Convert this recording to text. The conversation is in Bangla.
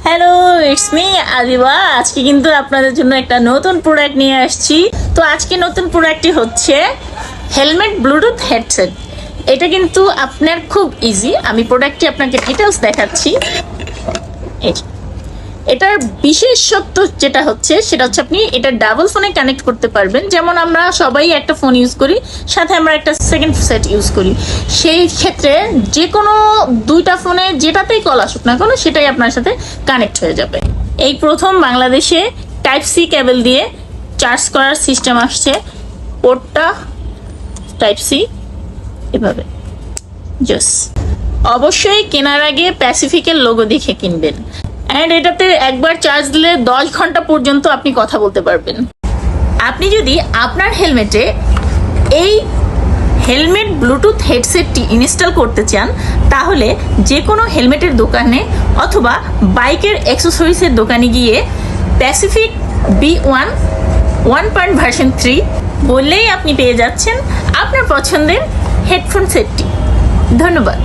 Hello, it's me Adiba. আজকে কিন্তু আপনাদের জন্য একটা নতুন প্রোডাক্ট নিয়ে আসছি। তো আজকে নতুন প্রোডাক্টটি হচ্ছে হেলমেট ব্লুটুথ হেডসেট। এটা কিন্তু আপনার খুব ইজি। আমি প্রোডাক্টটি আপনাকে ডিটেলস দেখাচ্ছি। এটার বিশেষত্ব যেটা হচ্ছে সেটা হচ্ছে আপনি এটা ডাবল ফোনে কানেক্ট করতে পারবেন। যেমন আমরা সবাই একটা ফোন ইউজ করি, সাথে আমরা একটা সেকেন্ড সেট ইউজ করি। সেই ক্ষেত্রে যে কোনো দুইটা ফোনে যেটাতেই কল আসুক না কেন সেটাই আপনার সাথে কানেক্ট হয়ে যাবে। এই প্রথম বাংলাদেশে টাইপ সি কেবল দিয়ে চার্জ করার সিস্টেম আসছে। পোর্টটা টাইপ সি এভাবে। জস অবশ্যই কেনার আগে প্যাসিফিকের লোগো দেখে কিনবেন। অ্যান্ড এটাতে একবার চার্জ দিলে 10 ঘন্টা পর্যন্ত আপনি কথা বলতে পারবেন। আপনি যদি আপনার হেলমেটে এই হেলমেট ব্লুটুথ হেডসেটটি ইনস্টল করতে চান, তাহলে যে কোনো হেলমেটের দোকানে অথবা বাইকের অ্যাক্সেসরিজের দোকানে গিয়ে প্যাসিফিক B1 1.3 বললেই আপনি পেয়ে যাচ্ছেন আপনার পছন্দের হেডফোন সেটটি। ধন্যবাদ।